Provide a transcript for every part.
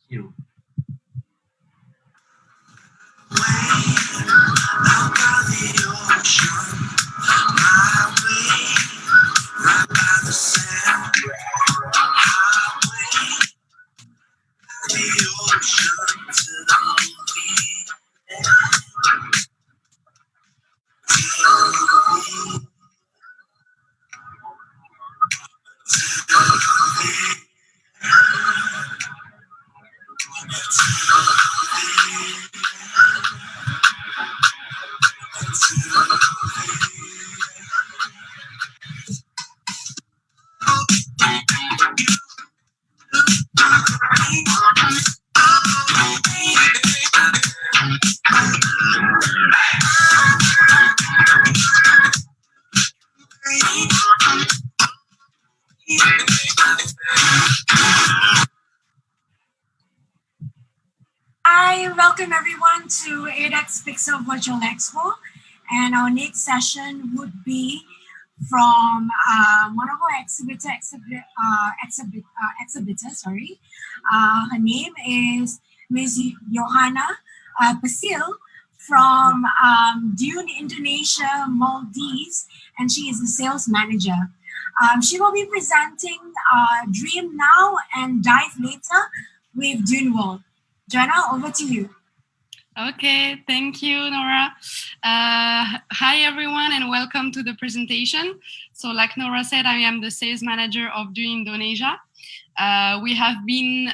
You. Hi, welcome everyone to 8X Pixel Virtual Expo. And our next session would be from one of our exhibitor. Sorry, her name is Ms. Johana Pecile from Dune, Indonesia, Maldives, and she is a sales manager. She will be presenting Dream Now and Dive Later with Dune World. Johana, over to you. Okay, thank you, Nora. Hi, everyone, and welcome to the presentation. So like Nora said, I am the sales manager of Dune Indonesia. We have been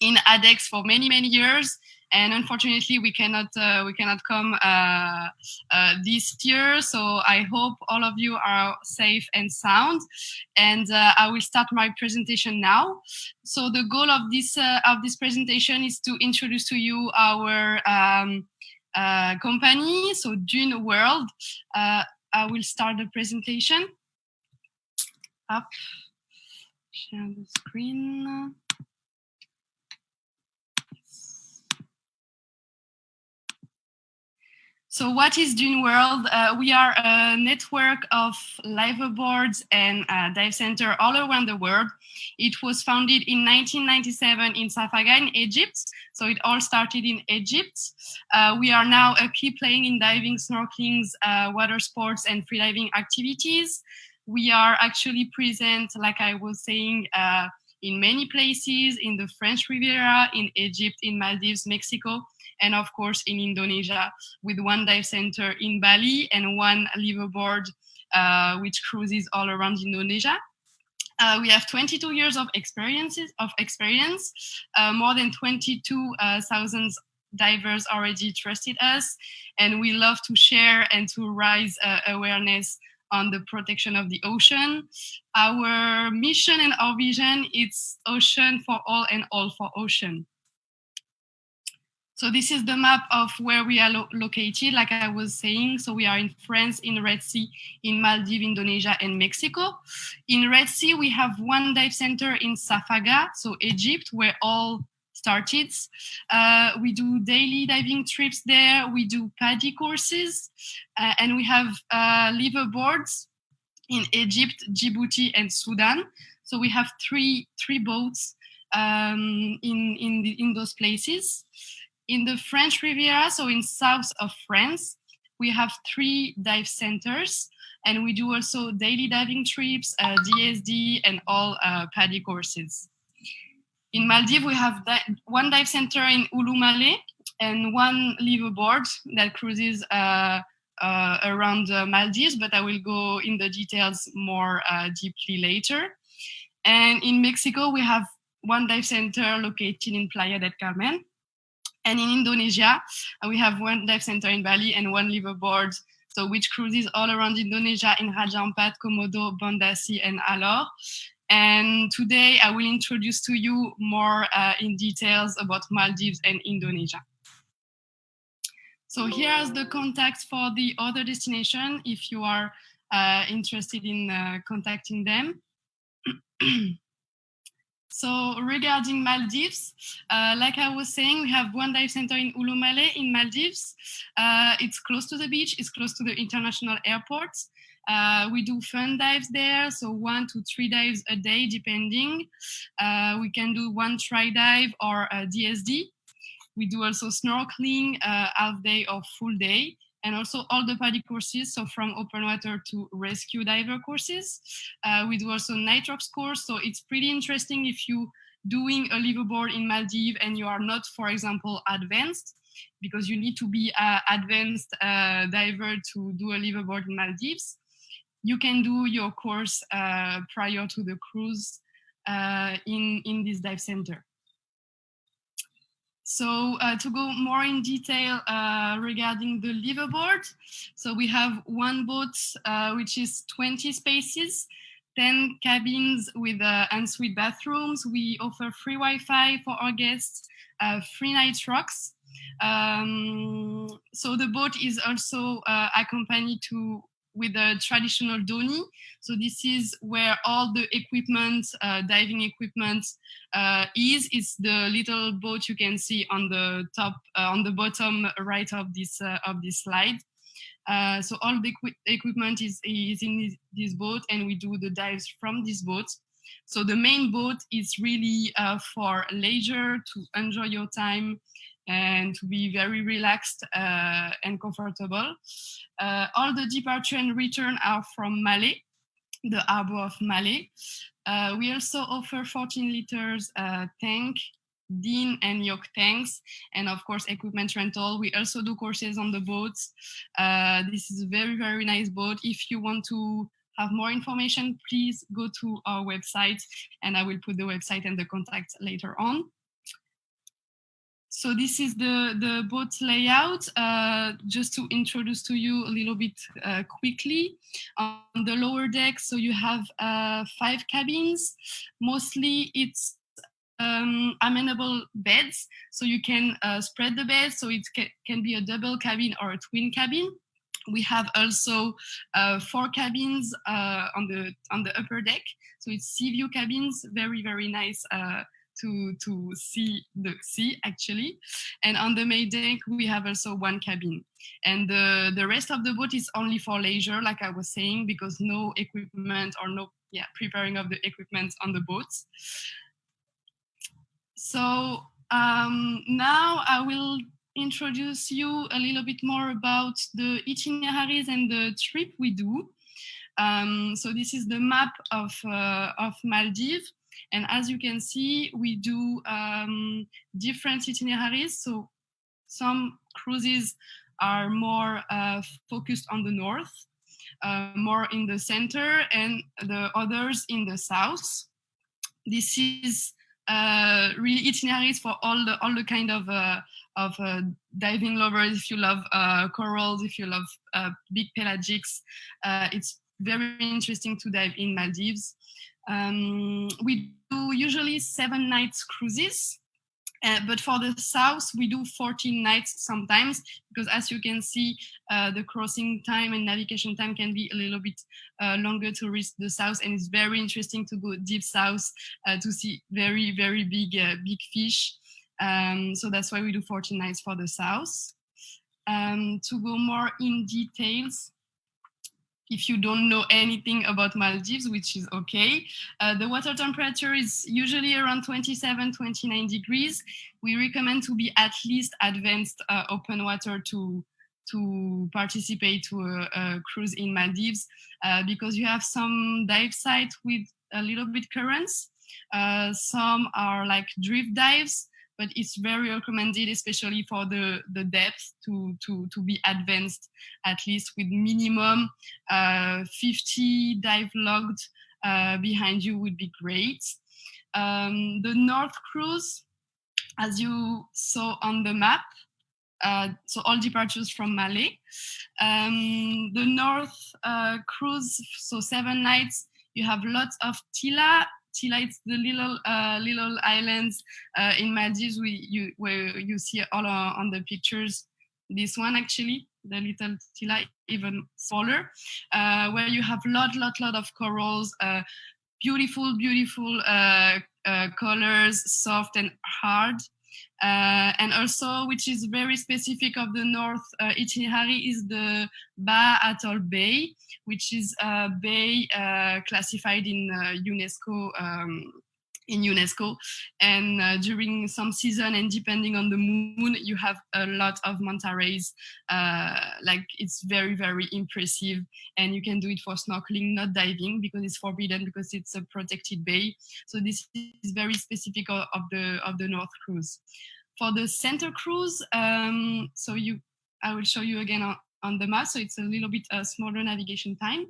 in ADEX for many years, and unfortunately we cannot come this year. So I hope all of you are safe and sound, and I will start my presentation now. So the goal of this presentation is to introduce to you our company, so Dune World. I will start the presentation. Up, share the screen. So what is Dune World? We are a network of liveaboards and dive center all around the world. It was founded in 1997 in Safaga in Egypt. So it all started in Egypt. We are now a key playing in diving, snorkeling, water sports, and freediving activities. We are actually present, like I was saying, in many places, in the French Riviera, in Egypt, in Maldives, Mexico, and of course in Indonesia, with one dive center in Bali and one liveaboard which cruises all around Indonesia. We have 22 years of experience. More than 22,000 divers already trusted us, and we love to share and to raise awareness on the protection of the ocean. Our mission and our vision is ocean for all and all for ocean. So this is the map of where we are located, like I was saying. So we are in France, in Red Sea, in Maldives, Indonesia, and Mexico. In Red Sea, we have one dive center in Safaga, so Egypt, where all started. We do daily diving trips there. We do PADI courses, and we have liveaboards in Egypt, Djibouti, and Sudan. So we have three boats in those places. In the French Riviera, so in south of France, we have 3 dive centers, and we do also daily diving trips, DSD, and all PADI courses. In Maldives, we have one dive center in Ulumale and one liveaboard that cruises around Maldives, but I will go in the details more deeply later. And in Mexico, we have one dive center located in Playa del Carmen. And in Indonesia, we have one dive center in Bali and one liveaboard, so which cruises all around Indonesia in Raja Ampat, Komodo, Banda Sea, and Alor. And today I will introduce to you more in details about Maldives and Indonesia. So here are the contacts for the other destination if you are interested in contacting them. So regarding Maldives, like I was saying, we have one dive center in Ulumale in Maldives. It's close to the beach, it's close to the international airport. We do fun dives there, so 1 to 3 dives a day, depending. We can do one try dive or a DSD. We do also snorkeling, half day or full day, and also all the PADI courses, so from open water to rescue diver courses. We do also nitrox course, so it's pretty interesting if you doing a liveaboard in Maldives and you are not, for example, advanced, because you need to be an advanced diver to do a liveaboard in Maldives. You can do your course prior to the cruise in this dive center. So to go more in detail regarding the liveaboard, so we have one boat which is 20 spaces, 10 cabins with ensuite bathrooms. We offer free Wi-Fi for our guests, free night rocks. So the boat is also accompanied with a traditional doni. So this is where all the equipment, diving equipment is. It's the little boat you can see on the top, on the bottom right of this slide. So all the equipment is in this boat, and we do the dives from this boat. So the main boat is really for leisure, to enjoy your time and to be very relaxed and comfortable. All the departure and return are from Malé, the harbor of Malé. We also offer 14 liters tank, din and yoke tanks, and of course equipment rental. We also do courses on the boats. This is a very, very nice boat. If you want to have more information, please go to our website, and I will put the website and the contact later on. So this is the boat layout. Just to introduce to you a little bit quickly. On the lower deck, so you have 5 cabins. Mostly it's amenable beds, so you can spread the bed, so it can be a double cabin or a twin cabin. We have also 4 cabins on the upper deck, so it's sea view cabins, very, very nice to see the sea actually. And on the main deck we have also 1 cabin, and the rest of the boat is only for leisure, like I was saying, because no equipment or no preparing of the equipment on the boats. So now I will introduce you a little bit more about the itineraries and the trip we do. So this is the map of Maldives. And as you can see, we do different itineraries. So some cruises are more focused on the north, more in the center, and the others in the south. This is really itineraries for all the kind of diving lovers. If you love corals, if you love big pelagics, it's very interesting to dive in Maldives. We do usually 7 nights cruises, but for the south we do 14 nights sometimes, because as you can see, the crossing time and navigation time can be a little bit longer to reach the south, and it's very interesting to go deep south to see very, very big fish. So that's why we do 14 nights for the south. To go more in details, if you don't know anything about Maldives, which is okay, the water temperature is usually around 27, 29 degrees. We recommend to be at least advanced open water to participate to a cruise in Maldives, because you have some dive sites with a little bit currents. Some are like drift dives, but it's very recommended, especially for the depth, to be advanced, at least with minimum 50 dive logged behind you would be great. The North Cruise, as you saw on the map, so all departures from Malé. The North Cruise, so 7 nights, you have lots of Tila. Tila, it's the little islands in Maldives where you see all on the pictures. This one actually, the little Tila, even smaller, where you have lot of corals, beautiful colors, soft and hard. And also, which is very specific of the North itinerary, is the Ba Atoll Bay, which is a bay classified in UNESCO. And during some season, and depending on the moon, you have a lot of manta rays. Like, it's very, very impressive, and you can do it for snorkeling, not diving, because it's forbidden, because it's a protected bay. So this is very specific of the North Cruise. For the Center Cruise, I will show you again on the map. So it's a little bit smaller navigation time.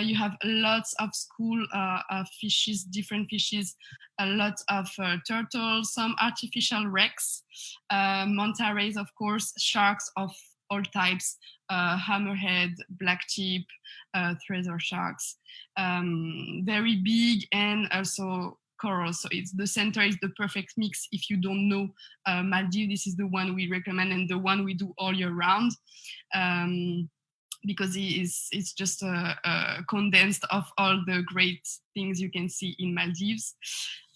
You have lots of school of fishes, different fishes, a lot of turtles, some artificial wrecks, manta rays, of course, sharks of all types, hammerhead, black tip, treasure sharks, very big, and also coral. So the center is the perfect mix. If you don't know Maldives, this is the one we recommend, and the one we do all year round. Because it's just a condensed of all the great things you can see in Maldives.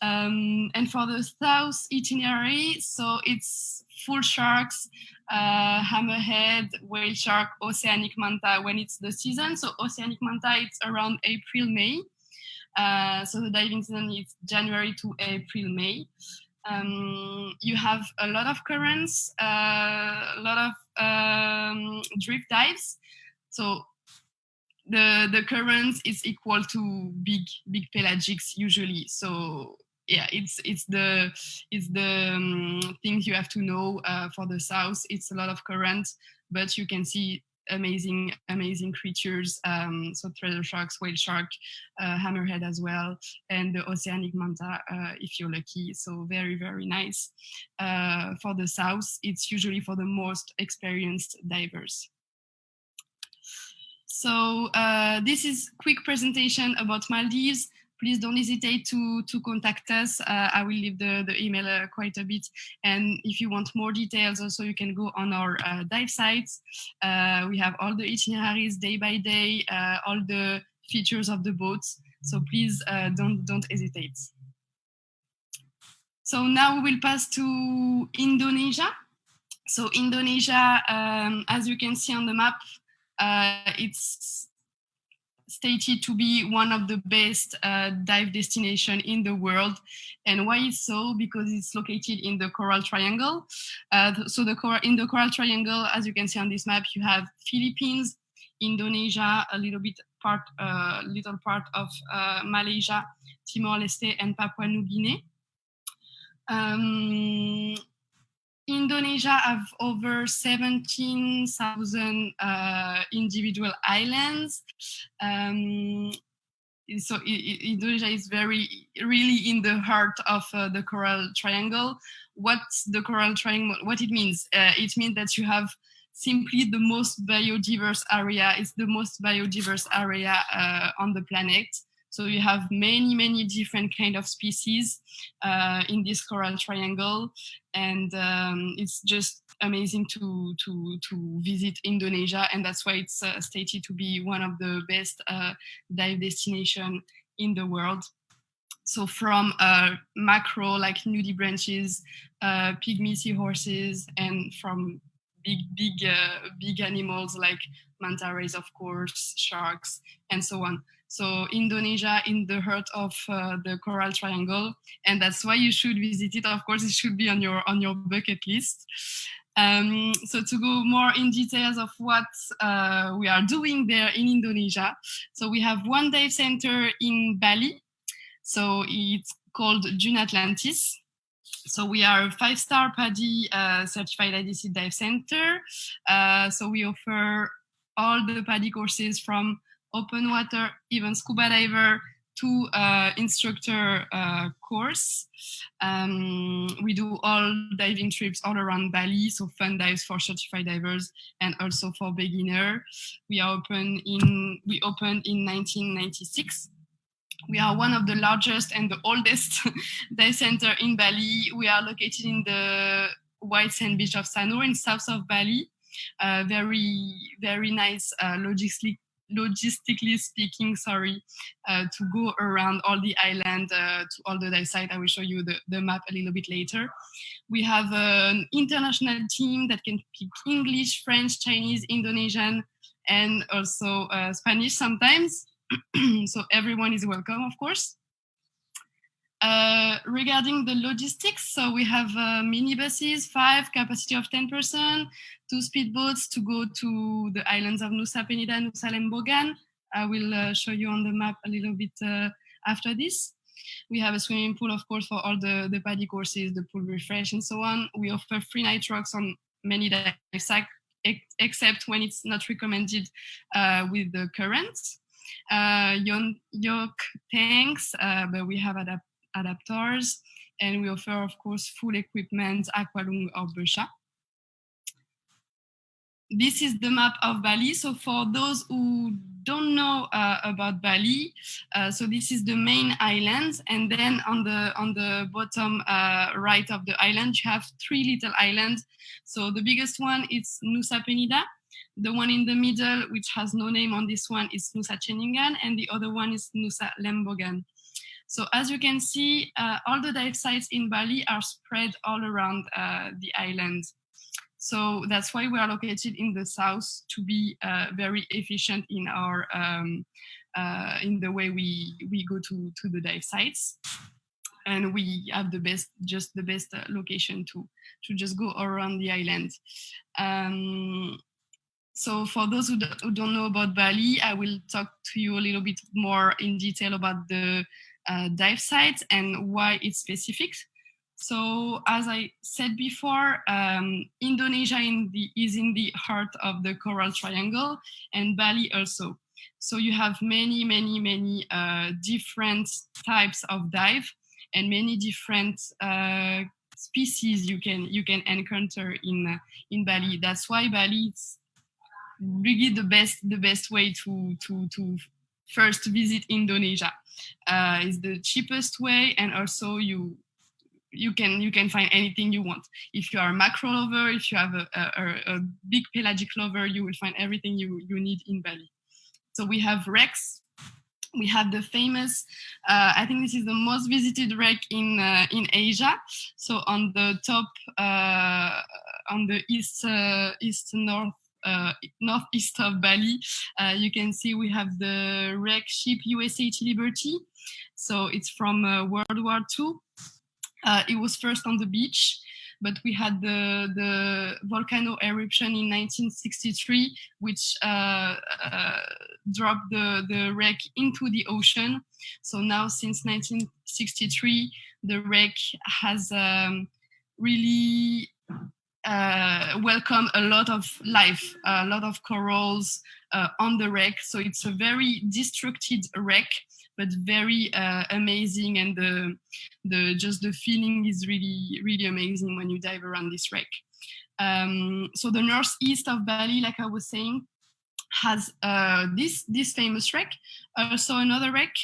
And for the South itinerary, so it's full sharks, hammerhead, whale shark, oceanic manta when it's the season. So oceanic manta, it's around April, May. So the diving season is January to April, May. You have a lot of currents, a lot of drift dives. So the current is equal to big pelagics usually. So yeah, it's the things you have to know for the south. It's a lot of current, but you can see amazing creatures. So treasure sharks, whale shark, hammerhead as well, and the oceanic manta if you're lucky. So very, very nice. For the south, it's usually for the most experienced divers. So this is quick presentation about Maldives. Please don't hesitate to contact us. I will leave the email quite a bit. And if you want more details, also you can go on our dive sites. We have all the itineraries day by day, all the features of the boats. So please don't hesitate. So now we will pass to Indonesia. So Indonesia, as you can see on the map, it's stated to be one of the best dive destination in the world. And why is so? Because it's located in the Coral Triangle. So in the Coral Triangle, as you can see on this map, you have Philippines, Indonesia, a little part of Malaysia, Timor-Leste, and Papua New Guinea. Indonesia have over 17,000 individual islands. So Indonesia is really in the heart of the Coral Triangle. What's the Coral Triangle? What it means? It means that you have simply the most biodiverse area. It's the most biodiverse area on the planet. So you have many different kind of species in this Coral Triangle, and it's just amazing to visit Indonesia, and that's why it's stated to be one of the best dive destination in the world. So from macro like nudie branches, pygmy seahorses, and from big animals like manta rays, of course, sharks, and so on. So Indonesia in the heart of the Coral Triangle, and that's why you should visit it. Of course, it should be on your bucket list. So to go more in details of what we are doing there in Indonesia, so we have one dive center in Bali. So it's called Dune Atlantis. So we are a 5-star PADI certified IDC dive center. So we offer all the PADI courses from open water, even scuba diver, to instructor course. We do all diving trips all around Bali, so fun dives for certified divers and also for beginner. We opened in 1996. We are one of the largest and the oldest dive center in Bali. We are located in the white sand beach of Sanur in south of Bali. Very nice logistically speaking, to go around all the island to all the dive site. I will show you the map a little bit later. We have an international team that can speak English, French, Chinese, Indonesian, and also Spanish sometimes. So everyone is welcome, of course. Regarding the logistics, so we have minibuses, 5, capacity of 10%, 2 speedboats to go to the islands of Nusa Penida, Nusa Lembongan. I will show you on the map a little bit after this. We have a swimming pool, of course, for all the PADI courses, the pool refresh, and so on. We offer free night walks on many dive sites, except when it's not recommended with the currents. Yoke tanks, but we have adapters, and we offer, of course, full equipment, aqualung or Bersha. This is the map of Bali. So for those who don't know about Bali, so this is the main island, and then on the bottom right of the island, you have 3 little islands. So the biggest one is Nusa Penida. The one in the middle, which has no name on this one, is Nusa Ceningan, and the other one is Nusa Lembongan. So as you can see, all the dive sites in Bali are spread all around the island. So that's why we are located in the south, to be very efficient in our in the way we go to the dive sites, and we have the best location to just go around the island. So for those who don't know about Bali, I will talk to you a little bit more in detail about the dive sites and why it's specific. So as I said before, Indonesia is in the heart of the Coral Triangle, and Bali also. So you have many different types of dive and many different species you can encounter in Bali. That's why Bali is really the best way to first visit Indonesia. It's the cheapest way, and also you can find anything you want. If you are a macro lover, if you have a big pelagic lover, you will find everything you need in Bali. So we have wrecks. We have the famous, I think this is the most visited wreck in Asia. So on the top, on the northeast of Bali, you can see we have the wreck ship USH Liberty. So it's from World War II. It was first on the beach, but we had the volcano eruption in 1963, which dropped the wreck into the ocean. So now, since 1963, the wreck has really welcomed a lot of life, a lot of corals on the wreck. So it's a very destructed wreck, but very amazing, and the feeling is really amazing when you dive around this wreck. So the northeast of Bali, like I was saying, has this famous wreck. Also another wreck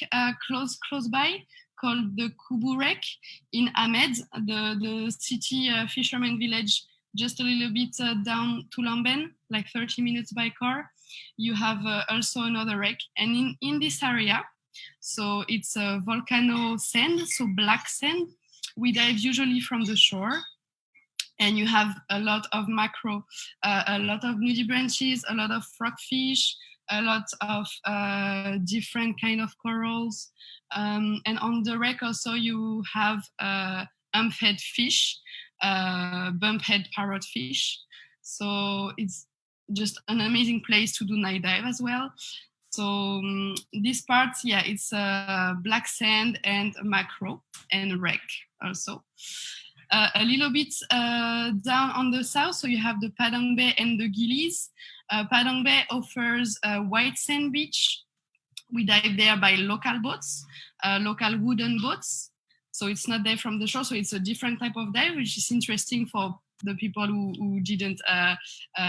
close by, called the Kubu wreck in Amed, the city fisherman village, just a little bit down to Lamben, like 30 minutes by car. You have also another wreck, and in this area, so it's a volcano sand, so black sand. We dive usually from the shore, and you have a lot of macro, a lot of nudibranchs, a lot of frogfish, a lot of different kind of corals. And on the wreck also you have humphead fish, bumphead parrotfish. So it's just an amazing place to do night dive as well. So this part, yeah, it's black sand and macro and wreck also. A little bit down on the south, so you have the Padang Bay and the Gillies. Padang Bay offers a white sand beach. We dive there by local boats, local wooden boats. So it's not there from the shore, so it's a different type of dive, which is interesting for the people who didn't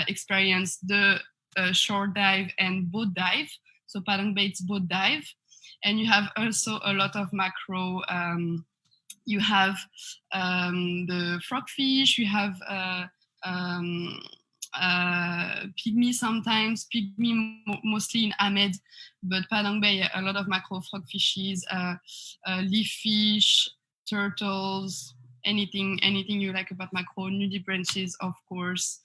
experience the shore dive and boat dive. So Padang Bay, it's boat dive. And you have also a lot of macro. You have the frogfish, you have pygmy sometimes, pygmy mostly in Ahmed, but Padang Bay, a lot of macro frog fishes, leaf fish, turtles, anything you like about macro, nudie branches, of course.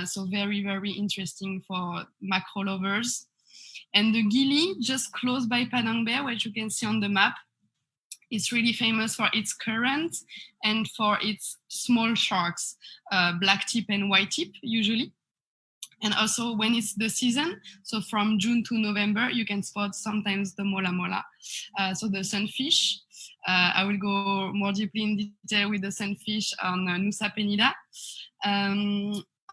So very, very interesting for macro lovers. And the Gili, just close by Padang Bay, which you can see on the map, it's really famous for its current and for its small sharks, black tip and white tip usually. And also when it's the season, so from June to November, you can spot sometimes the mola mola, so the sunfish. I will go more deeply in detail with the sunfish on Nusa Penida.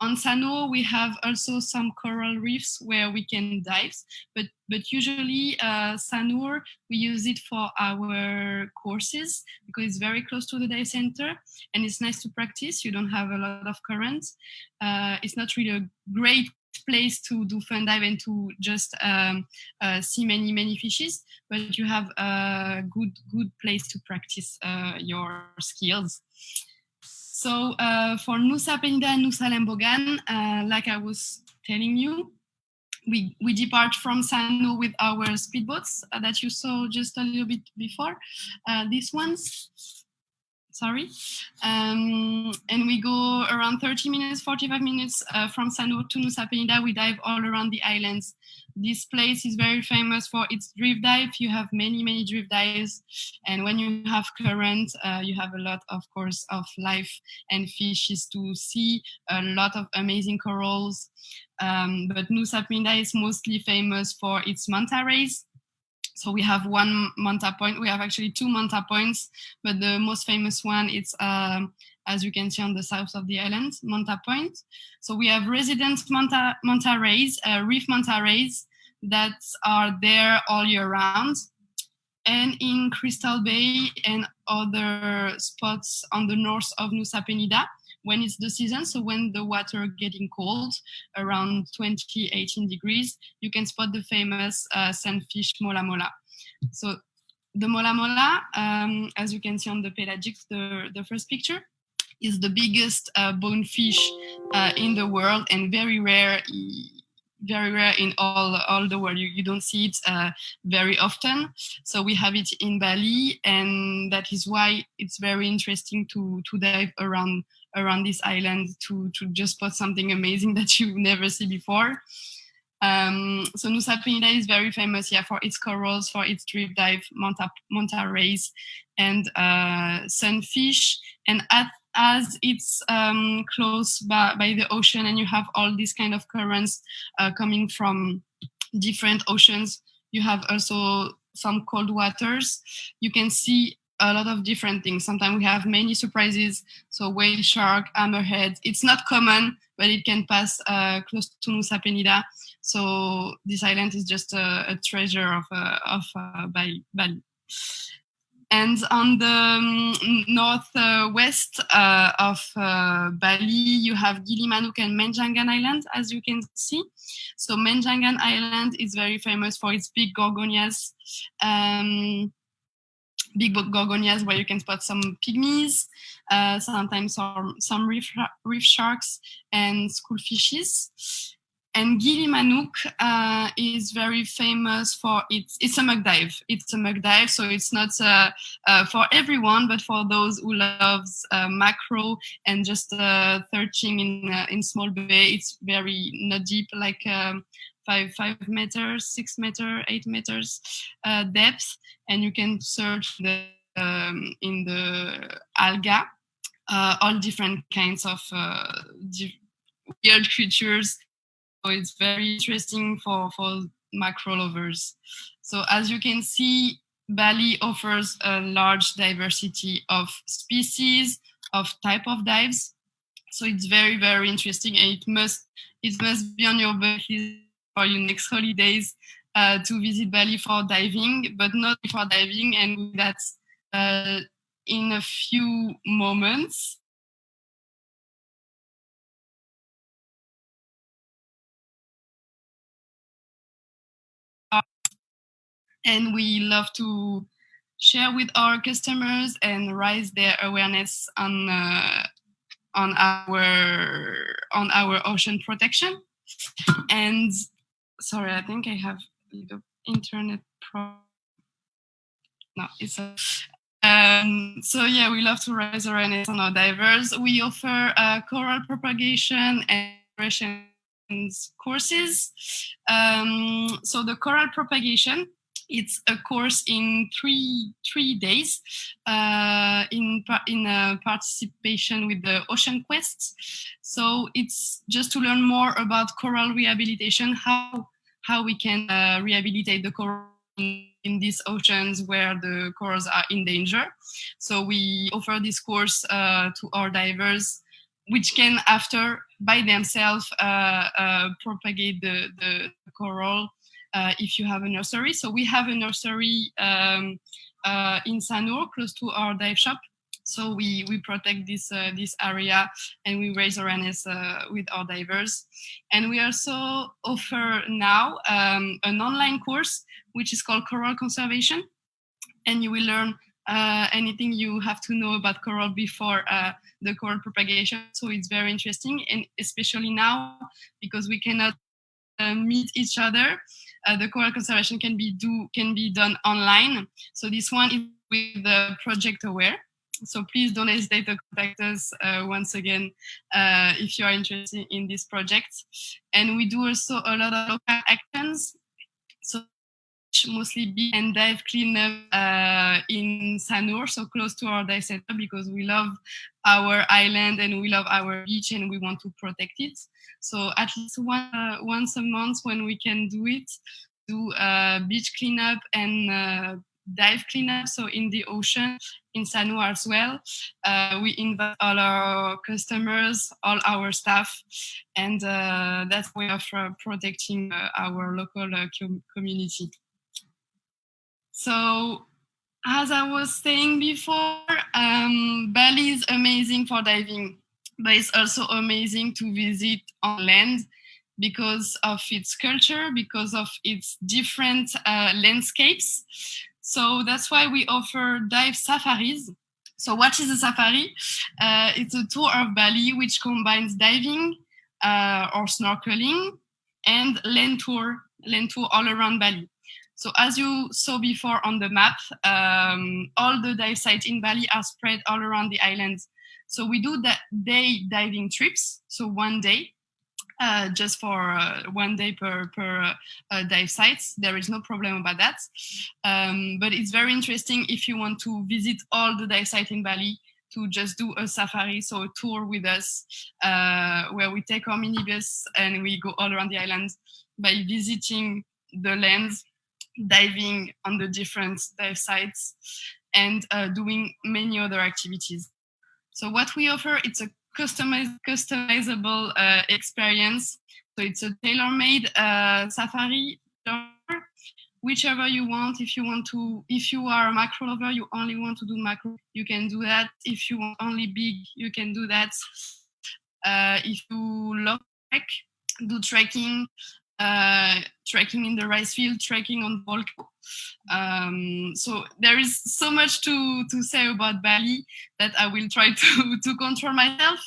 On Sano, we have also some coral reefs where we can dive, but usually Sanur, we use it for our courses because it's very close to the dive center and it's nice to practice. You don't have a lot of current. It's not really a great place to do fun dive and to just see many fishes, but you have a good place to practice your skills. So for Nusa Penida and Nusa Lembogan, like I was telling you, we depart from Sanu with our speedboats that you saw just a little bit before. These ones, sorry. And we go around 30 minutes, 45 minutes from Sanu to Nusa Penida. We dive all around the islands. This place is very famous for its drift dive. You have many drift dives. And when you have current, you have a lot, of course, of life and fishes to see, a lot of amazing corals. But Nusa Penida is mostly famous for its manta rays. So we have one manta point. We have actually two manta points, but the most famous one, it's as you can see on the south of the island, Manta Point. So we have resident manta rays, reef manta rays that are there all year round. And in Crystal Bay and other spots on the north of Nusa Penida, when it's the season, so when the water getting cold, around 18 degrees, you can spot the famous sunfish mola mola. So the mola mola, as you can see on the pelagic, the first picture, is the biggest bonefish in the world and very rare in all the world. You don't see it very often. So we have it in Bali, and that is why it's very interesting to dive around this island to just spot something amazing that you never see before. So Nusa Penida is very famous for its corals, for its drift dive, manta rays, and sunfish. And as it's close by the ocean, and you have all these kind of currents coming from different oceans, you have also some cold waters. You can see a lot of different things. Sometimes we have many surprises. So whale shark, hammerhead. It's not common, but it can pass close to Nusa Penida. So this island is just a treasure of Bali. And on the northwest of Bali, you have Gili Manuk and Menjangan Island, as you can see. So Menjangan Island is very famous for its big gorgonias. Big gorgonias where you can spot some pygmies, sometimes some reef sharks and school fishes. And Gili Manuk is very famous for it's a muck dive. It's a muck dive, so it's not for everyone, but for those who loves macro and just searching in small bay. It's very not deep, like 5 meters, 6 meters, 8 meters depth, and you can search in the alga all different kinds of weird creatures. So it's very interesting for macro lovers. So as you can see, Bali offers a large diversity of species, of type of dives. So it's very, very interesting, and it must be on your bucket list for your next holidays to visit Bali for diving, but not for diving, and that's in a few moments. And we love to share with our customers and raise their awareness on on our ocean protection. And sorry, I think I have the internet problem. No, it's so yeah, we love to raise awareness on our divers. We offer coral propagation and restoration courses. So the coral propagation, it's a course in three days in participation with the Ocean Quest. So it's just to learn more about coral rehabilitation, how we can rehabilitate the coral in these oceans where the corals are in danger. So we offer this course to our divers, which can after by themselves propagate the coral if you have a nursery. So we have a nursery in Sanur, close to our dive shop. So we protect this area and we raise awareness with our divers. And we also offer now an online course which is called Coral Conservation. And you will learn anything you have to know about coral before the coral propagation. So it's very interesting, and especially now because we cannot meet each other. The coral conservation can be done online. So this one is with the Project Aware. So please don't hesitate to contact us once again if you are interested in this project. And we do also a lot of local actions. So mostly beach and dive cleanup in Sanur, so close to our dive center, because we love our island and we love our beach and we want to protect it. So at least once a month when we can do it, do beach cleanup and dive cleanup, so in the ocean, in Sanur as well. We invite all our customers, all our staff, and that's way of protecting our local community. So, as I was saying before, Bali is amazing for diving, but it's also amazing to visit on land because of its culture, because of its different landscapes. So that's why we offer dive safaris. So what is a safari? It's a tour of Bali which combines diving or snorkeling and land tour all around Bali. So as you saw before on the map, all the dive sites in Bali are spread all around the island. So we do that day diving trips, so 1 day, just for 1 day per dive sites. There is no problem about that. But it's very interesting if you want to visit all the dive sites in Bali, to just do a safari, so a tour with us, where we take our minibus and we go all around the island by visiting the lands, diving on the different dive sites, and doing many other activities. So what we offer, it's a customizable experience. So it's a tailor-made safari, whichever you want. If you are a macro lover, you only want to do macro, you can do that. If you want only big, you can do that. If you love do trekking in the rice field, trekking on volcano. So there is so much to say about Bali that I will try to control myself.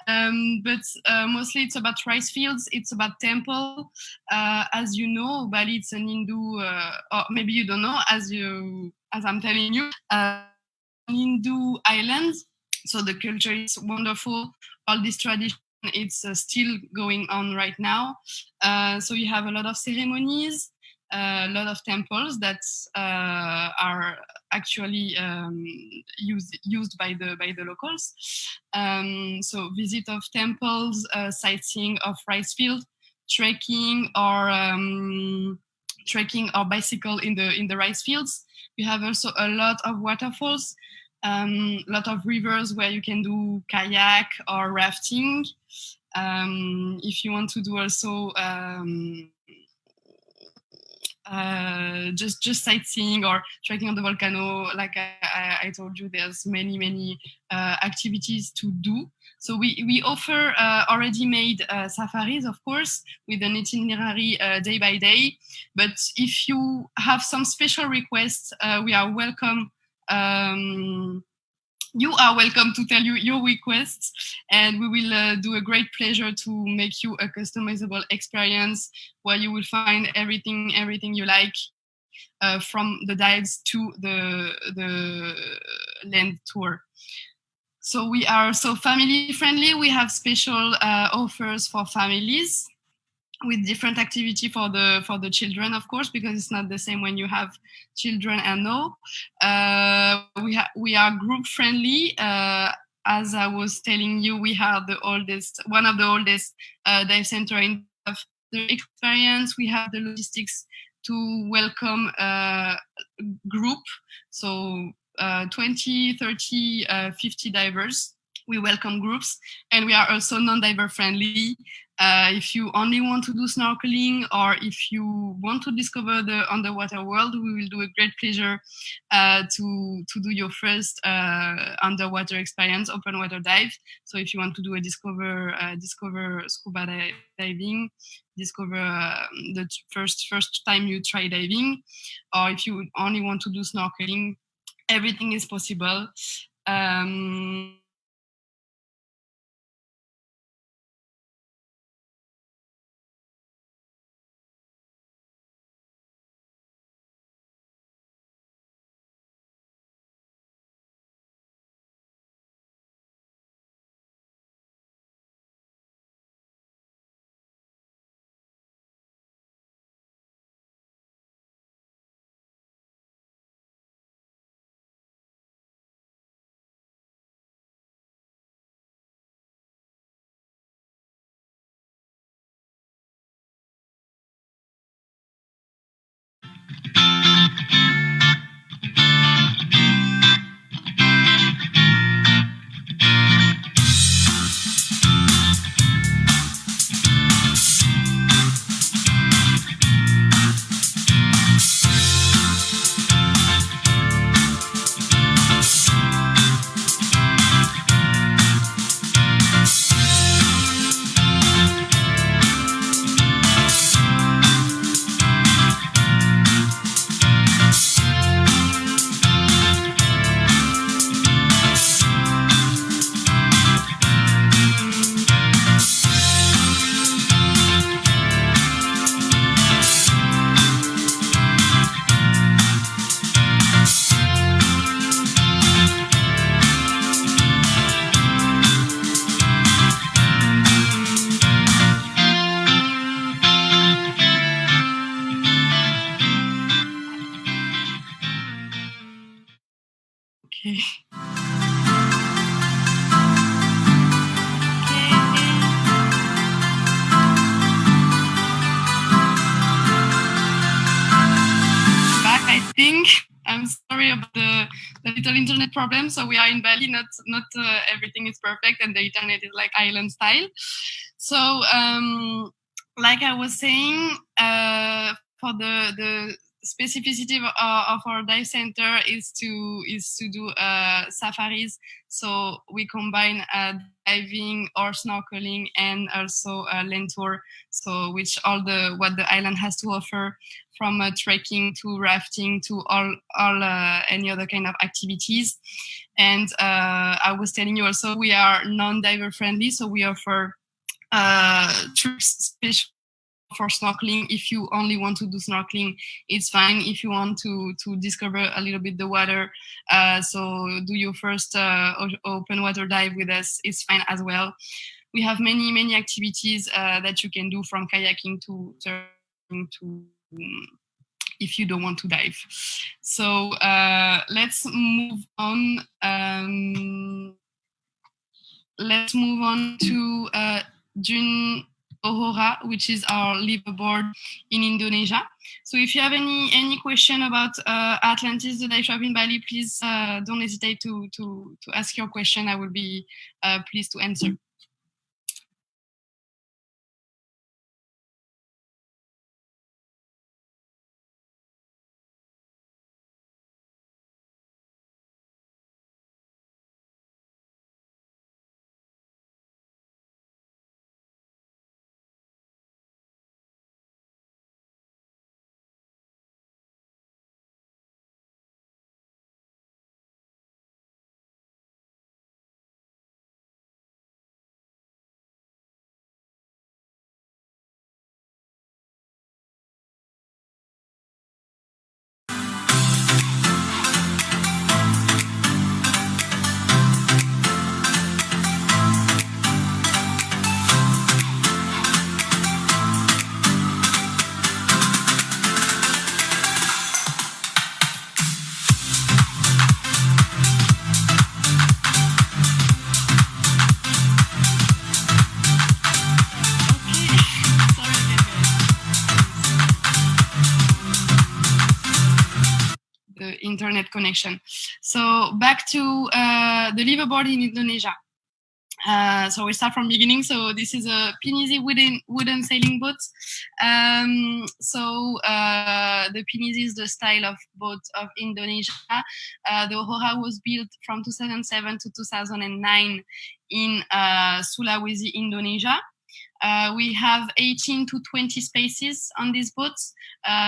But mostly it's about rice fields, it's about temple. As you know, Bali, it's an Hindu, or maybe you don't know, as I'm telling you, an Hindu island. So the culture is wonderful. All this tradition, it's still going on right now. So you have a lot of ceremonies, a lot of temples that are actually used by the locals. So visit of temples, sightseeing of rice field, trekking or bicycle in the rice fields. We have also a lot of waterfalls, a lot of rivers where you can do kayak or rafting. If you want to do also just sightseeing or trekking on the volcano, like I told you, there's many activities to do. So we offer already made safaris, of course, with an itinerary day by day. But if you have some special requests, we are welcome you are welcome to tell you your requests, and we will do a great pleasure to make you a customizable experience where you will find everything you like, from the dives to the land tour. So we are so family friendly. We have special offers for families with different activity for the children, of course, because it's not the same when you have children and no. We are group friendly. As I was telling you, we have one of the oldest dive center in the experience. We have the logistics to welcome group, so 20, 30, 50 divers. We welcome groups, and we are also non-diver friendly. If you only want to do snorkeling, or if you want to discover the underwater world, we will do a great pleasure to do your first underwater experience, open water dive. So if you want to do a discover scuba diving, discover the first time you try diving, or if you only want to do snorkeling, everything is possible. Okay. Back, I think. I'm sorry about the little internet problem. So we are in Bali. Not everything is perfect, and the internet is like island style. So, like I was saying, for the specificity of our dive center is to do safaris. So we combine diving or snorkeling, and also land tour. So which what the island has to offer, from trekking to rafting to all any other kind of activities. And I was telling you also, we are non-diver friendly, so we offer trips special for snorkeling. If you only want to do snorkeling, it's fine. If you want to discover a little bit the water, so do your first open water dive with us, it's fine as well. We have many activities that you can do, from kayaking to surfing to if you don't want to dive. So let's move on. Let's move on to Dune Aurora, which is our liveaboard in Indonesia. So if you have any question about Atlantis, the dive shop in Bali, please don't hesitate to ask your question. I will be pleased to answer. internet connection. So back to the liveaboard in Indonesia. So we start from beginning. So this is a Pinisi wooden sailing boat. The Pinisi is the style of boat of Indonesia. The Ohora was built from 2007 to 2009 in Sulawesi, Indonesia. We have 18 to 20 spaces on these boats,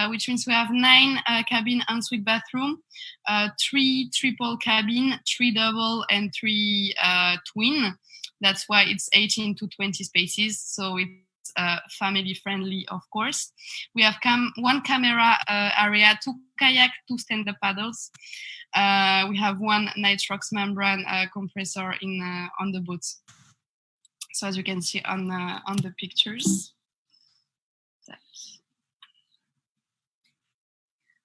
which means we have 9 cabin ensuite bathroom, 3 triple cabin, 3 double, and 3 twin. That's why it's 18 to 20 spaces. So it's family friendly, of course. We have 1 camera area, 2 kayak, 2 stand-up paddles. We have 1 nitrox membrane compressor on the boat. So as you can see on the pictures.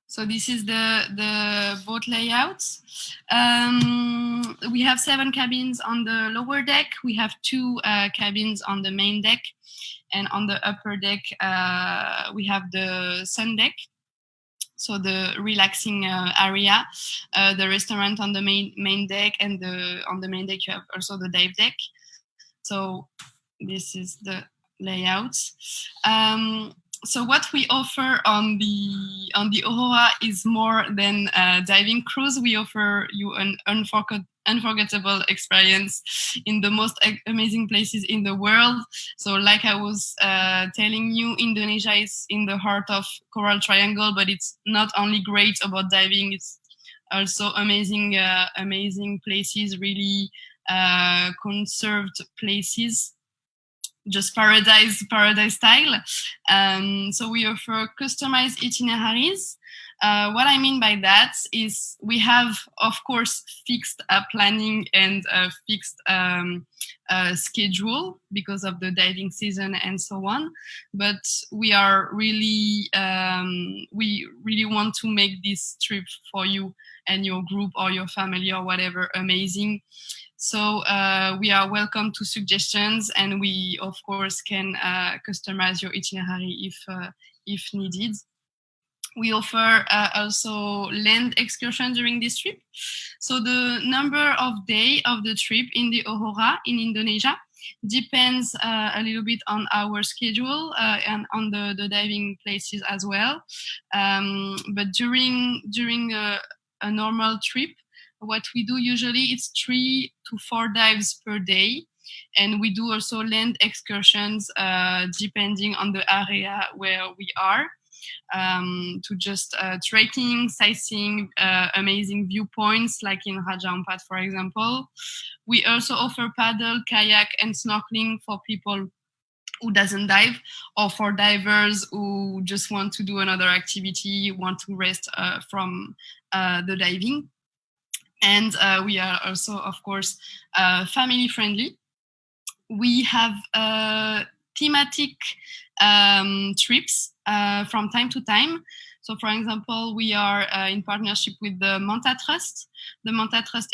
So this is the boat layout. We have 7 cabins on the lower deck. We have 2 cabins on the main deck. And on the upper deck, we have the sun deck. So the relaxing area, the restaurant on the main deck, and on the main deck you have also the dive deck. So this is the layout. So what we offer on the Ohora is more than a diving cruise. We offer you an unforgettable experience in the most amazing places in the world. So like I was telling you, Indonesia is in the heart of Coral Triangle, but it's not only great about diving, it's also amazing places, really conserved places, just paradise style. So we offer customized itineraries. What I mean by that is we have, of course, fixed planning and fixed schedule because of the diving season and so on. But we are really, we really want to make this trip for you and your group or your family or whatever amazing. So we are welcome to suggestions, and we of course can customize your itinerary if needed. We offer also land excursion during this trip. So the number of days of the trip in the Ohora in Indonesia depends a little bit on our schedule and on the diving places as well. But during a normal trip, what we do usually is 3 to 4 dives per day. And we do also land excursions depending on the area where we are, to just trekking, sightseeing, amazing viewpoints like in Raja Ampat, for example. We also offer paddle, kayak, and snorkeling for people who doesn't dive, or for divers who just want to do another activity, want to rest from the diving. And we are also, of course, family friendly. We have thematic trips from time to time. So, for example, we are in partnership with the Manta Trust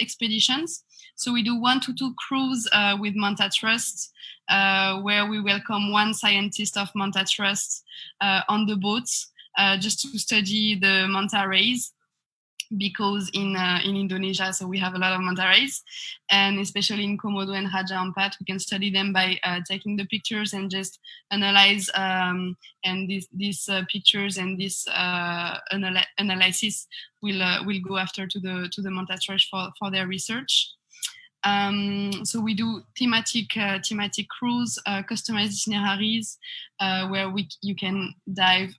Expeditions. So we do 1 to 2 cruise with Manta Trust, where we welcome 1 scientist of Manta Trust on the boats just to study the manta rays. Because in Indonesia, so we have a lot of manta rays, and especially in Komodo and Raja Ampat, we can study them by taking the pictures and just analyze. And these pictures and this analysis will go after to the manta trash for their research. So we do thematic cruise, customized itineraries where you can dive,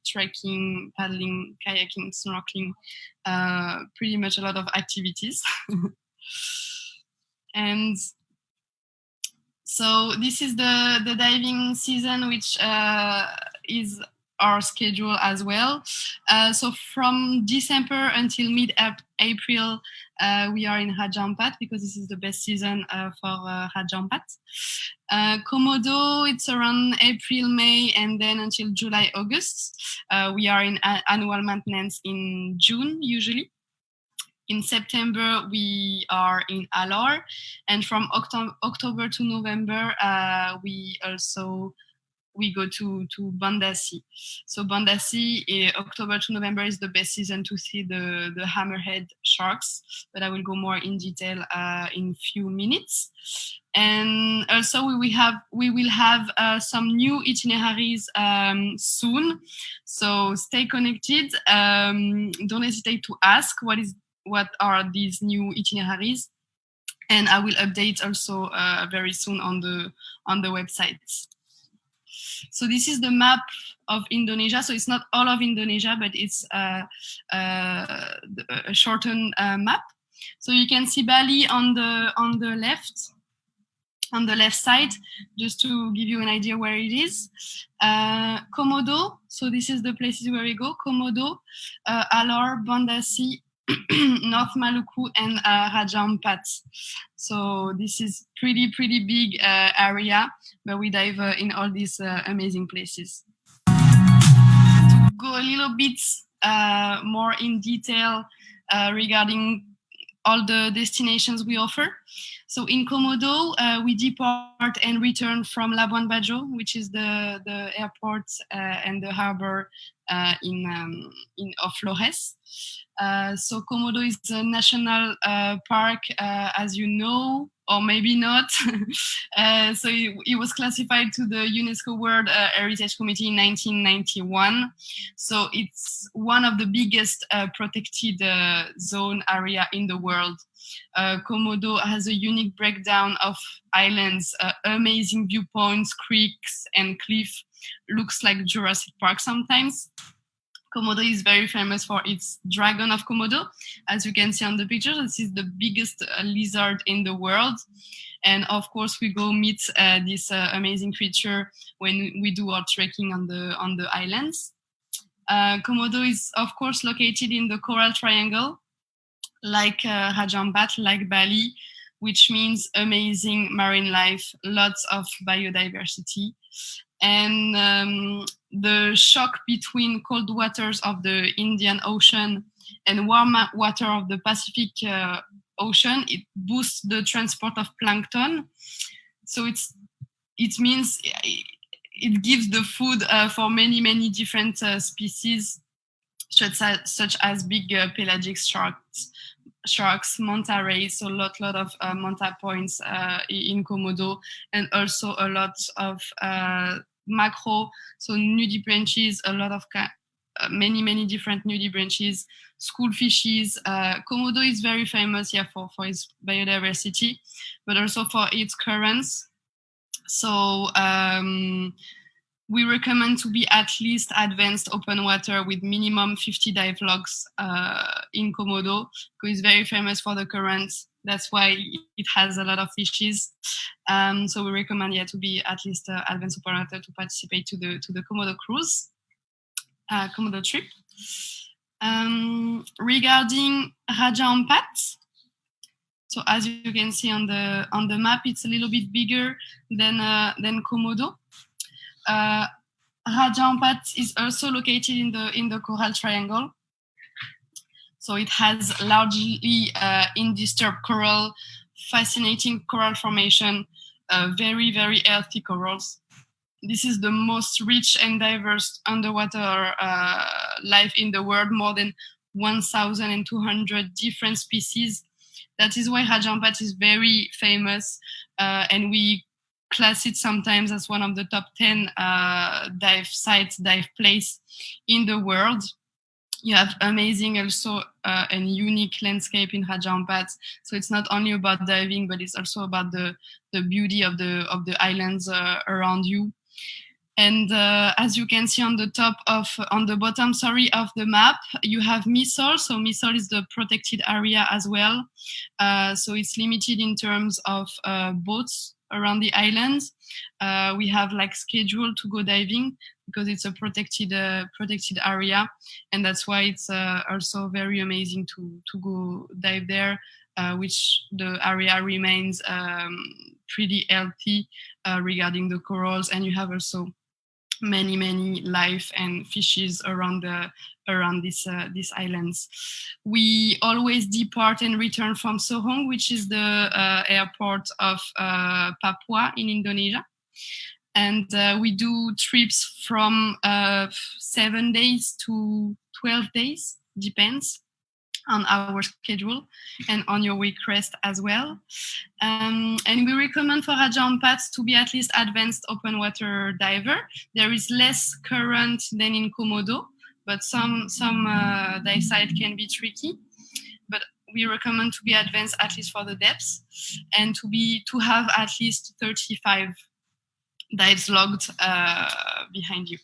trekking, paddling, kayaking, snorkeling, pretty much a lot of activities. And so this is the diving season, which is our schedule as well. So from December until mid-April, we are in Raja Ampat because this is the best season for Raja Ampat. Komodo, it's around April, May, and then until July, August. We are in annual maintenance in June, usually. In September, we are in Alor. And from October to November, we also we go to Bandasi. So Bandasi, October to November is the best season to see the hammerhead sharks, but I will go more in detail in few minutes. And also we will have some new itineraries soon. So stay connected. Don't hesitate to ask what are these new itineraries, and I will update also very soon on the websites. So this is the map of Indonesia. So it's not all of Indonesia, but it's a shortened map. So you can see Bali on the left. On the left side, just to give you an idea where it is. Komodo, so this is the places where we go. Komodo, Alor, Bandasi, North Maluku, and Raja Ampat. So this is pretty big area where we dive in all these amazing places. To go a little bit more in detail regarding all the destinations we offer. So in Komodo, we depart and return from Labuan Bajo, which is the airport and the harbor of Flores. So Komodo is a national park, as you know, or maybe not. So it was classified to the UNESCO World Heritage Committee in 1991. So it's one of the biggest protected zone area in the world. Komodo has a unique breakdown of islands, amazing viewpoints, creeks, and cliff. Looks like Jurassic Park sometimes. Komodo is very famous for its dragon of Komodo. As you can see on the picture, this is the biggest lizard in the world. And of course, we go meet this amazing creature when we do our trekking on the islands. Komodo is, of course, located in the Coral Triangle, like Raja Ampat, like Bali, which means amazing marine life, lots of biodiversity. And the shock between cold waters of the Indian Ocean and warm water of the Pacific Ocean, it boosts the transport of plankton. So it means it gives the food for many different species, such as big pelagic sharks, manta rays, so a lot of manta points in Komodo, and also a lot of macro, so nudibranches, a lot of many different nudibranches, school fishes. Komodo is very famous for its biodiversity, but also for its currents. So we recommend to be at least advanced open water with minimum 50 dive logs in Komodo, because it's very famous for the currents. That's why it has a lot of fishes. So we recommend to be at least advanced open water to participate to the Komodo cruise, Komodo trip. Regarding Raja Ampat, so as you can see on the map, it's a little bit bigger than Komodo. Raja Ampat is also located in the Coral Triangle. So it has largely undisturbed coral, fascinating coral formation, very healthy corals. This is the most rich and diverse underwater life in the world, more than 1,200 different species. That is why Raja Ampat is very famous, and we class it sometimes as one of the top 10 dive sites, dive place in the world. You have amazing also and unique landscape in Raja Ampat. So it's not only about diving, but it's also about the beauty of the islands around you. And as you can see on the bottom of the map, you have Misol. So Misol is the protected area as well. So it's limited in terms of boats around the islands. We have schedule to go diving because it's a protected area, and that's why it's also very amazing to go dive there, which the area remains pretty healthy regarding the corals, and you have also many life and fishes around these islands. We always depart and return from Sorong, which is the airport of Papua in Indonesia. And we do trips from 7 days to 12 days, depends on our schedule and on your request as well. And we recommend for Raja Ampat to be at least advanced open water diver. There is less current than in Komodo, but some dive site can be tricky. But we recommend to be advanced at least for the depths, and to have at least 35 dives logged behind you.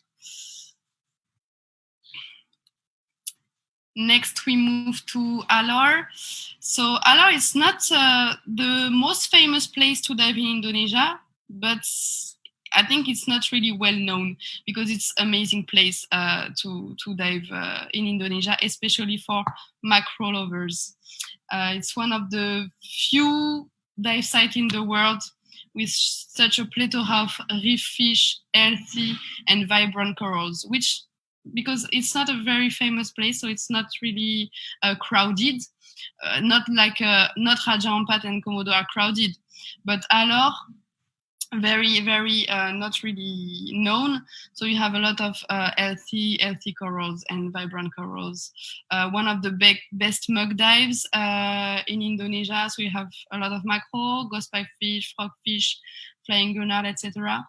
Next, we move to Alor. So Alor is not the most famous place to dive in Indonesia, but I think it's not really well known because it's an amazing place to dive in Indonesia, especially for macro lovers. It's one of the few dive sites in the world with such a plethora of reef fish, healthy and vibrant corals, which, because it's not a very famous place, so it's not really crowded. Not like not Raja Ampat and Komodo are crowded, but Alor, very not really known. So you have a lot of healthy corals and vibrant corals. One of the best mug dives in Indonesia. So you have a lot of mackerel, ghost pipefish, frogfish, flying gunner, etc.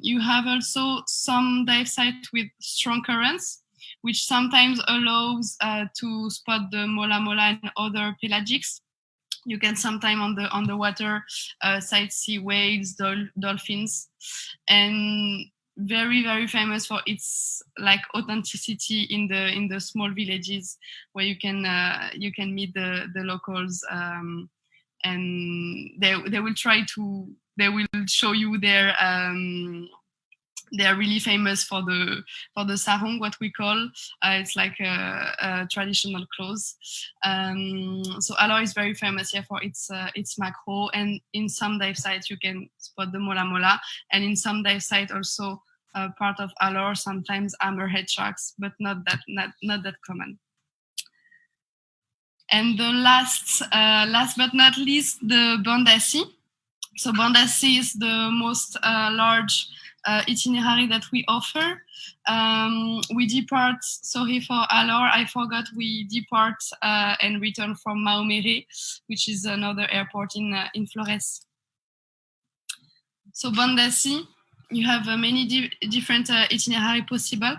You have also some dive sites with strong currents, which sometimes allows to spot the mola mola and other pelagics. You can sometimes on the water sight see whales, dolphins, and very famous for its like authenticity in the small villages where you can meet the locals, and they will show you they're really famous for the sarong, what we call. It's like a traditional clothes. So Alor is very famous here for its macro, and in some dive sites you can spot the mola mola, and in some dive sites also part of Alor sometimes hammerhead sharks, but not that common. And the last but not least, the Banda Sea. So Banda Sea is the most large itinerary that we offer. We depart, sorry for Alor, I forgot, we depart and return from Maumere, which is another airport in Flores. So Banda Sea, you have many different itinerary possible.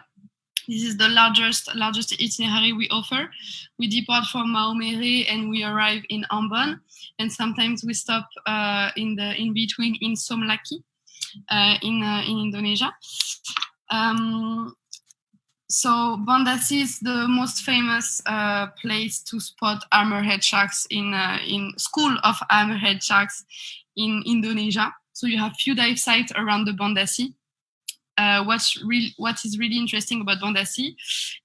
This is the largest itinerary we offer. We depart from Maumere and we arrive in Ambon, and sometimes we stop in between in Somlaki, in Indonesia. So Banda Sea is the most famous place to spot hammerhead sharks in School of Hammerhead Sharks in Indonesia. So you have few dive sites around the Banda Sea. What is really interesting about Banda Sea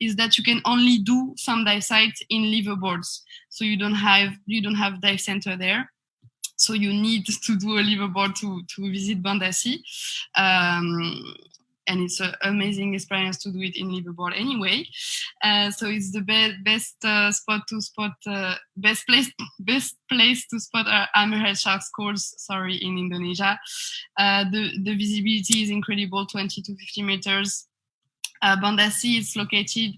is that you can only do some dive sites in liveaboards. So you don't have dive center there. So you need to do a liveaboard to visit Banda Sea. And it's an amazing experience to do it in liveaboard anyway. So it's the best place to spot hammerhead shark schools. In Indonesia. The visibility is incredible, 20 to 50 meters. Banda Sea is located.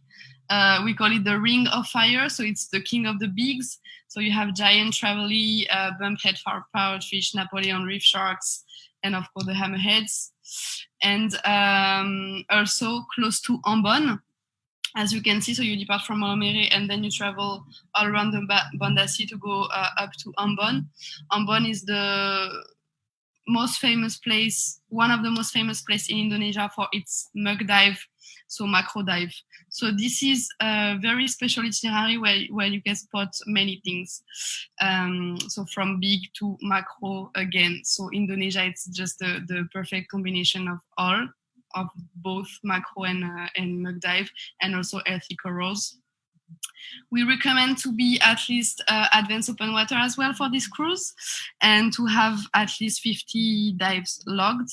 We call it the Ring of Fire. So it's the king of the bigs. So you have giant trevally, bumphead parrotfish, Napoleon reef sharks, and of course the hammerheads. And also close to Ambon, as you can see. So you depart from Maumere and then you travel all around the Banda Sea to go up to Ambon. Ambon is the most famous place, one of the most famous place in Indonesia for its mug dive, so macro dive. So this is a very special itinerary where you can spot many things. So from big to macro again. So Indonesia, it's just the perfect combination of all, of both macro and mug dive, and also healthy corals. We recommend to be at least advanced open water as well for this cruise, and to have at least 50 dives logged.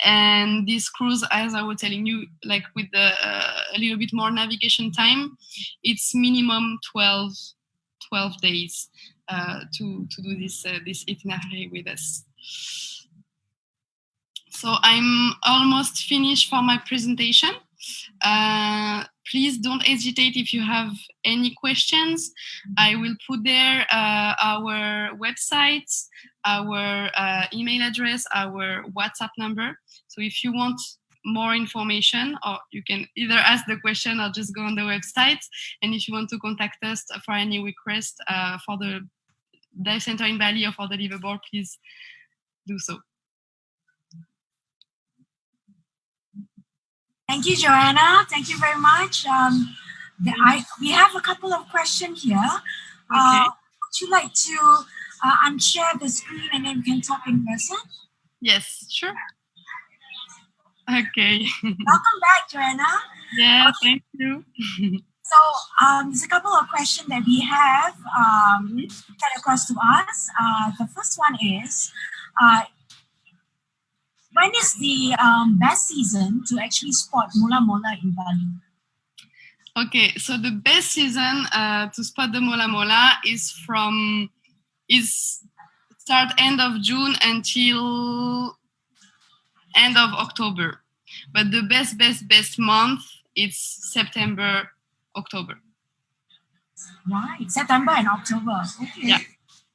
And this cruise, as I was telling you, like with a little bit more navigation time, it's minimum 12 days to do this itinerary with us. So I'm almost finished for my presentation. Please don't hesitate if you have any questions. I will put there our website, our email address, our WhatsApp number. So if you want more information, or you can either ask the question or just go on the website. And if you want to contact us for any request for the dive center in Bali or for the liveaboard, please do so. Thank you, Johana. Thank you very much. We have a couple of questions here. Okay. Would you like to unshare the screen and then we can talk in person? Yes, sure. Okay. Welcome back, Johana. Yeah, Okay. thank you. So there's a couple of questions that we have sent across to us. The first one is, when is the best season to actually spot mola mola in Bali? Okay, so the best season to spot the mola mola is start end of June until end of October. But the best month is September, October. Right, September and October. Okay. Yeah.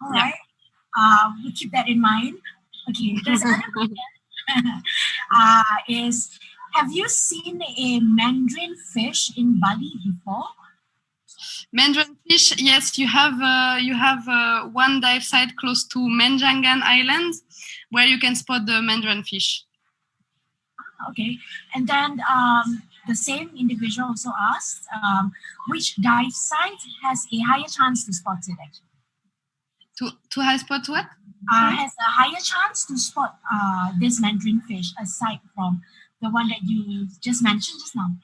All right. We'll keep that in mind. Okay. There's another question. Have you seen a mandarin fish in Bali before? Mandarin fish, yes. You have one dive site close to Menjangan Island where you can spot the mandarin fish. Okay, and then the same individual also asked, which dive site has a higher chance to spot it actually? To high spot what? Has a higher chance to spot this mandarin fish aside from the one that you just mentioned just now?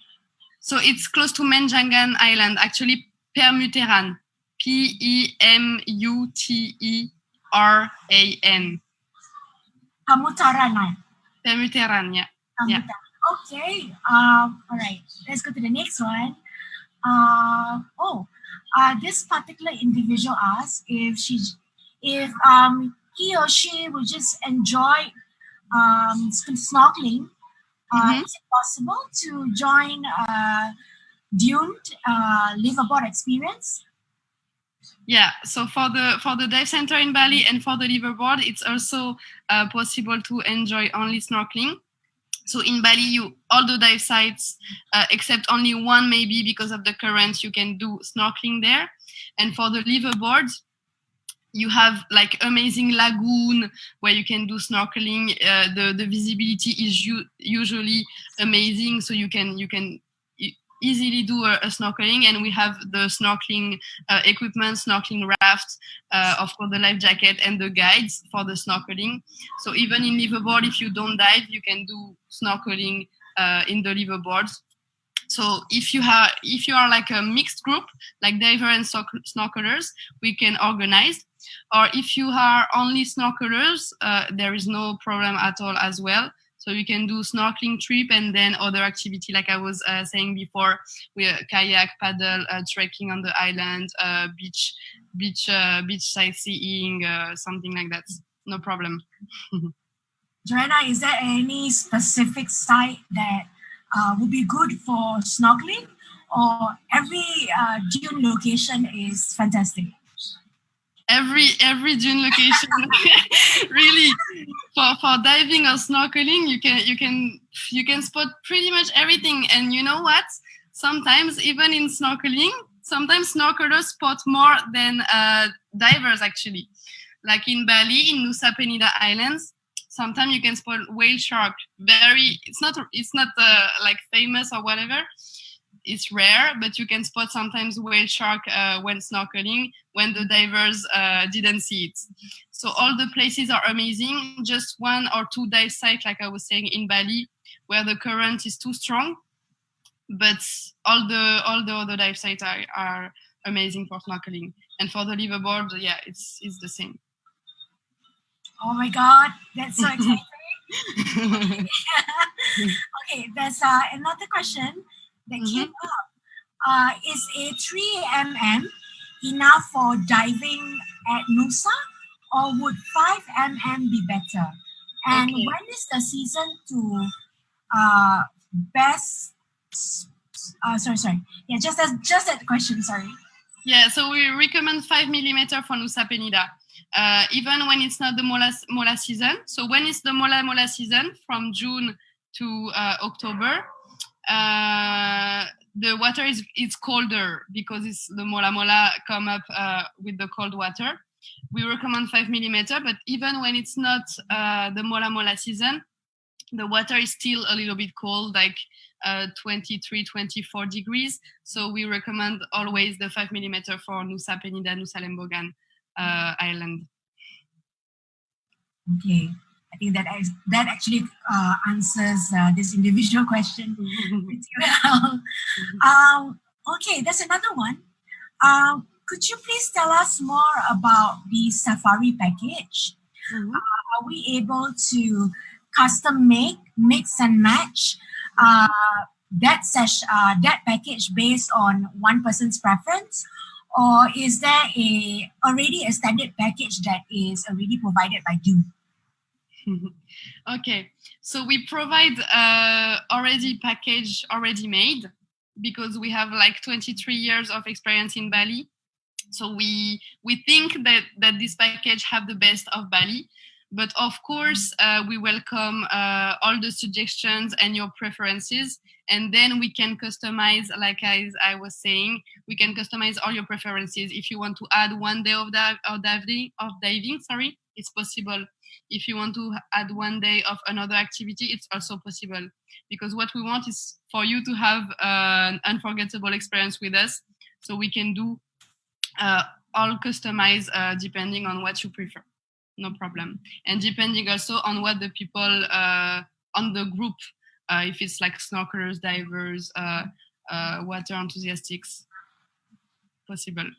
So it's close to Menjangan Island, actually Permuteran. Pemutteran. Pemutaran. Permuteran, yeah. Yeah. Okay. All right. Let's go to the next one. This particular individual asked if he or she would just enjoy snorkeling. Is it possible to join Dune liveaboard experience? Yeah, so for the dive center in Bali and for the liveaboard, it's also possible to enjoy only snorkeling. So in Bali, all the dive sites, except only one maybe because of the current, you can do snorkeling there. And for the liveaboard, you have like amazing lagoon where you can do snorkeling. The visibility is usually amazing, so you can easily do a snorkeling. And we have the snorkeling equipment, snorkeling raft, of course the life jacket and the guides for the snorkeling. So even in liveaboard, if you don't dive, you can do snorkeling in the liveaboards. So if you are like a mixed group, like diver and snorkelers, we can organize. Or if you are only snorkelers, there is no problem at all as well. So you can do snorkeling trip and then other activity, like I was saying before, with kayak, paddle, trekking on the island, beach sightseeing, something like that. No problem. Johana, is there any specific site that would be good for snorkeling, or every Dune location is fantastic? Every Dune location, really, for diving or snorkeling, you can spot pretty much everything. And you know what? Sometimes even in snorkeling, sometimes snorkelers spot more than divers actually. Like in Bali, in Nusa Penida Islands, sometimes you can spot whale shark. It's not like famous or whatever. It's rare, but you can spot sometimes whale shark when snorkeling, when the divers didn't see it. So all the places are amazing. Just one or two dive sites, like I was saying in Bali, where the current is too strong. But all the other dive sites are amazing for snorkeling. And for the liveaboard, yeah, it's the same. Oh my God, that's so exciting. Okay, there's another question that came up. Is a 3 mm enough for diving at Nusa, or would 5 mm be better? And Okay. when is the season to best? Sorry. Yeah, just that question. Sorry. Yeah, so we recommend 5 mm for Nusa Penida, even when it's not the mola season. So when it's the mola season, from June to October, the water is colder because it's the mola come up with the cold water. We recommend 5 mm, but even when it's not the mola season, the water is still a little bit cold, like 23, 24 degrees. So we recommend always the 5 mm for Nusa Penida, Nusa Lembongan Island. Okay, I think that actually answers this individual question pretty well. Okay, there's another one. Could you please tell us more about the safari package? Mm-hmm. Are we able to custom make, mix and match that package based on one person's preference, or is there already a standard package that is already provided by Dune? Okay, so we provide already package already made because we have like 23 years of experience in Bali. So we think that this package have the best of Bali, but of course we welcome all the suggestions and your preferences, and then we can customize. Like I was saying, we can customize all your preferences. If you want to add one day of diving, sorry, it's possible. If you want to add one day of another activity, it's also possible. Because what we want is for you to have an unforgettable experience with us. So we can do all customized depending on what you prefer. No problem. And depending also on what the people on the group, if it's like snorkelers, divers, water enthusiasts, possible.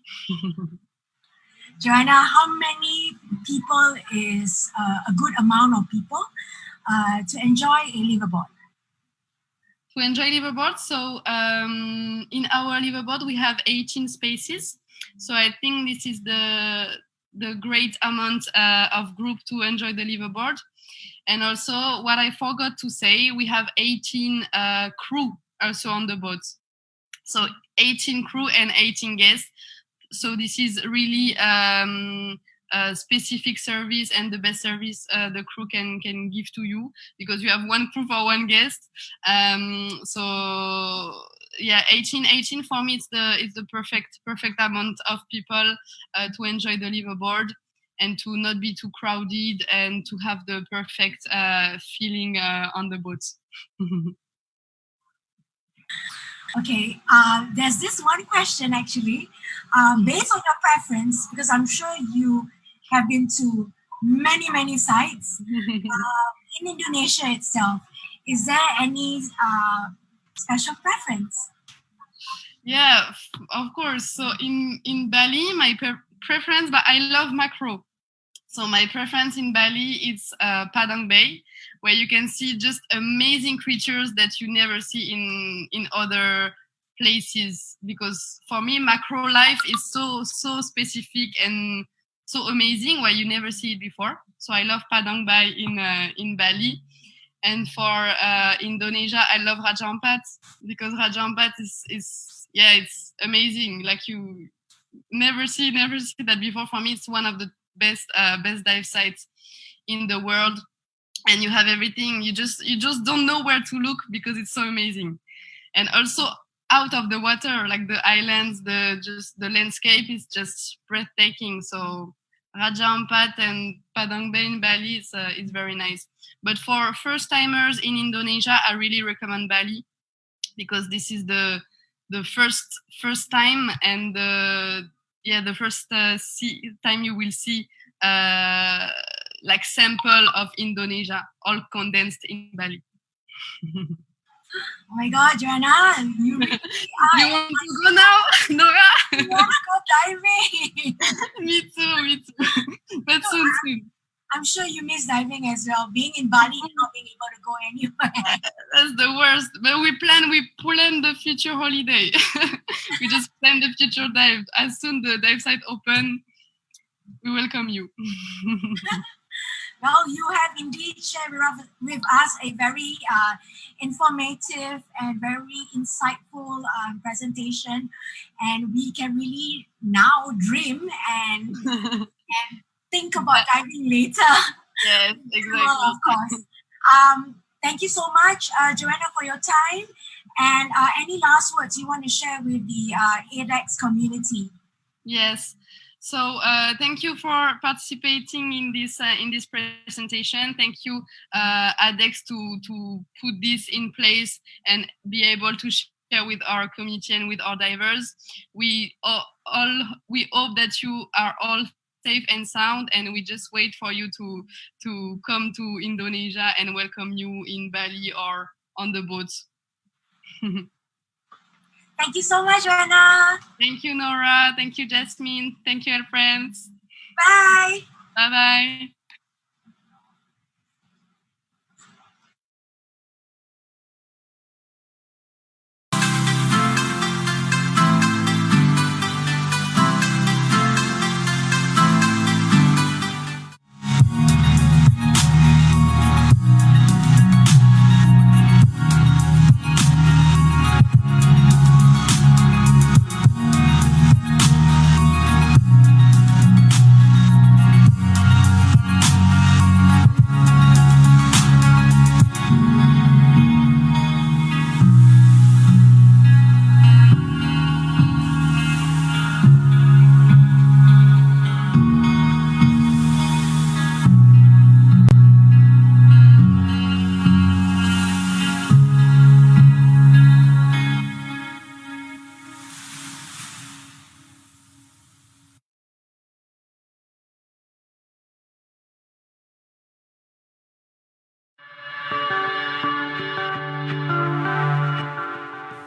Johana, how many people is a good amount of people to enjoy a liveaboard? To enjoy liveaboard, so in our liveaboard we have 18 spaces. So I think this is the great amount of group to enjoy the liveaboard. And also, what I forgot to say, we have 18 crew also on the boat. So 18 crew and 18 guests. So this is really a specific service and the best service the crew can give to you, because you have one crew for one guest. So yeah, 18 for me, it's the perfect amount of people to enjoy the liveaboard and to not be too crowded and to have the perfect feeling on the boat. Okay, there's this one question actually, based on your preference, because I'm sure you have been to many sites in Indonesia itself. Is there any special preference? Yeah, of course. So in Bali, my preference, but I love macro. So my preference in Bali is Padang Bay, where you can see just amazing creatures that you never see in other places. Because for me, macro life is so specific and so amazing, where you never see it before. So I love Padang Bay in Bali. And for Indonesia, I love Raja Ampat, because Raja Ampat is it's amazing. Like you never see that before. For me, it's one of the best dive sites in the world, and you have everything. You just don't know where to look because it's so amazing. And also out of the water, like the islands, the landscape is just breathtaking. So Raja Ampat and Padang Bay in Bali is very nice. But for first timers in Indonesia, I really recommend Bali, because this is the first time, and the first time you will see like sample of Indonesia all condensed in Bali. Oh my God, Johana, you really You want to go now, Nora? you want to go diving? Me too. But soon. I'm sure you miss diving as well. Being in Bali and not being able to go anywhere. That's the worst. But we plan the future holiday. We just plan the future dive. As soon the dive site open, we welcome you. Well, you have indeed shared with us a very informative and very insightful presentation, and we can really now dream and think about diving later. Yes, exactly. Well, of course. Thank you so much, Joanna, for your time. And any last words you want to share with the ADEX community? Yes. So thank you for participating in this presentation. Thank you, ADEX, to put this in place and be able to share with our community and with our divers. We hope that you are all safe and sound, and we just wait for you to come to Indonesia and welcome you in Bali or on the boats. Thank you so much, Joanna. Thank you, Nora. Thank you, Jasmine. Thank you, friends. Bye. Bye-bye.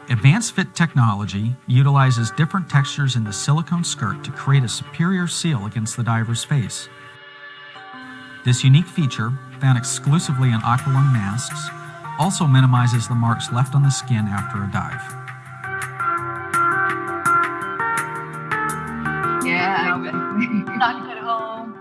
Advanced Fit technology utilizes different textures in the silicone skirt to create a superior seal against the diver's face. This unique feature, found exclusively in aqualung masks, also minimizes the marks left on the skin after a dive. Yeah, not at home.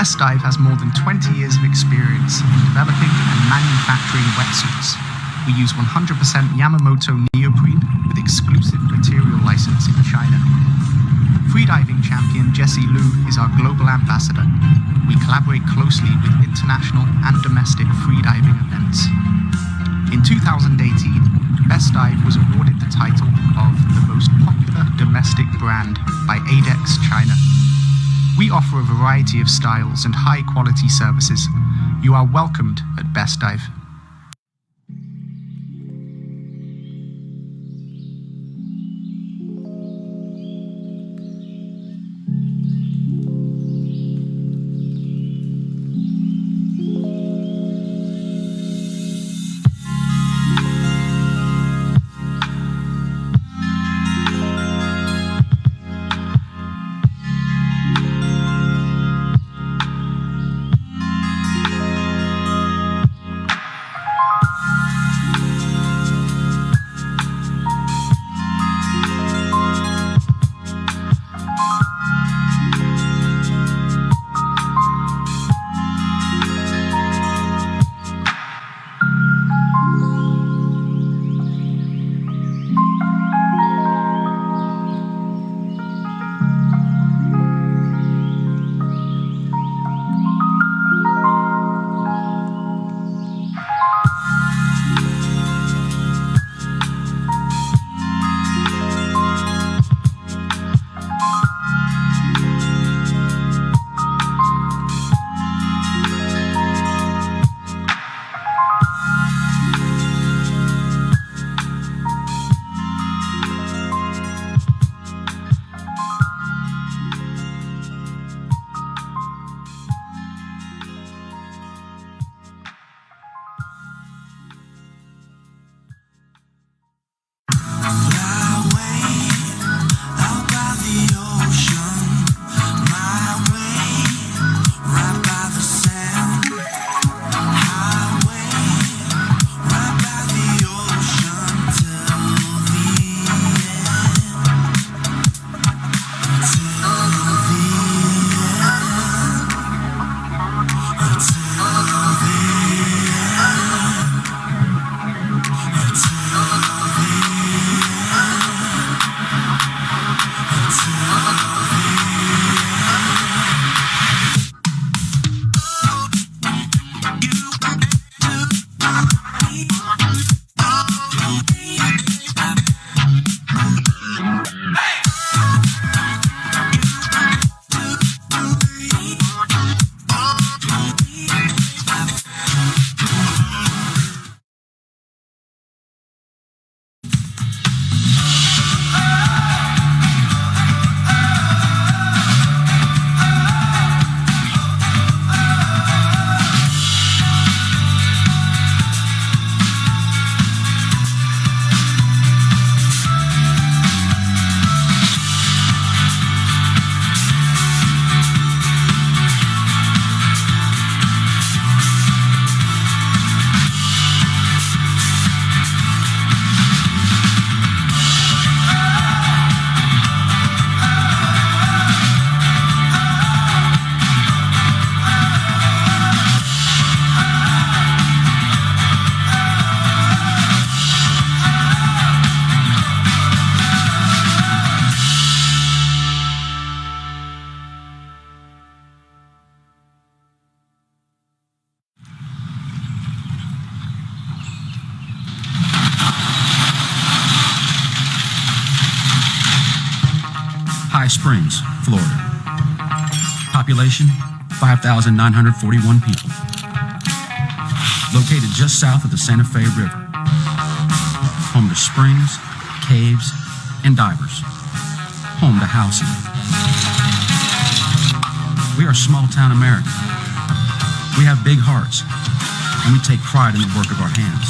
Best Dive has more than 20 years of experience in developing and manufacturing wetsuits. We use 100% Yamamoto neoprene with exclusive material license in China. Freediving champion Jessie Liu is our global ambassador. We collaborate closely with international and domestic freediving events. In 2018, Best Dive was awarded the title of the most popular domestic brand by ADEX China. We offer a variety of styles and high-quality services. You are welcomed at Best Dive. High Springs, Florida. Population, 5,941 people. Located just south of the Santa Fe River. Home to springs, caves, and divers. Home to housing. We are small-town America. We have big hearts, and we take pride in the work of our hands.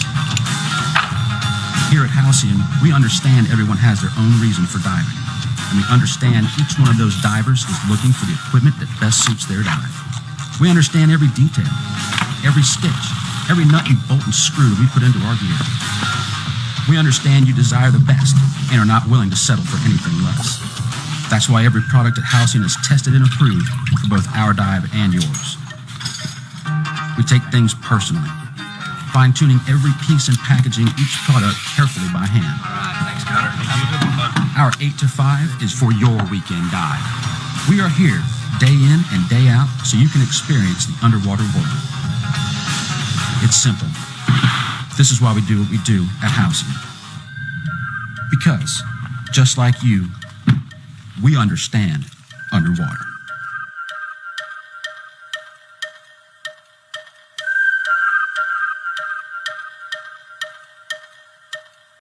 Here at Halcyon, we understand everyone has their own reason for diving, and we understand each one of those divers is looking for the equipment that best suits their dive. We understand every detail, every stitch, every nut and bolt and screw that we put into our gear. We understand you desire the best and are not willing to settle for anything less. That's why every product at Halcyon is tested and approved for both our dive and yours. We take things personally, fine-tuning every piece and packaging each product carefully by hand. All right, thanks, Cutter. Have a good one, bud. Our 8 to 5 is for your weekend dive. We are here day in and day out so you can experience the underwater world. It's simple. This is why we do what we do at Halcyon. Because, just like you, we understand underwater.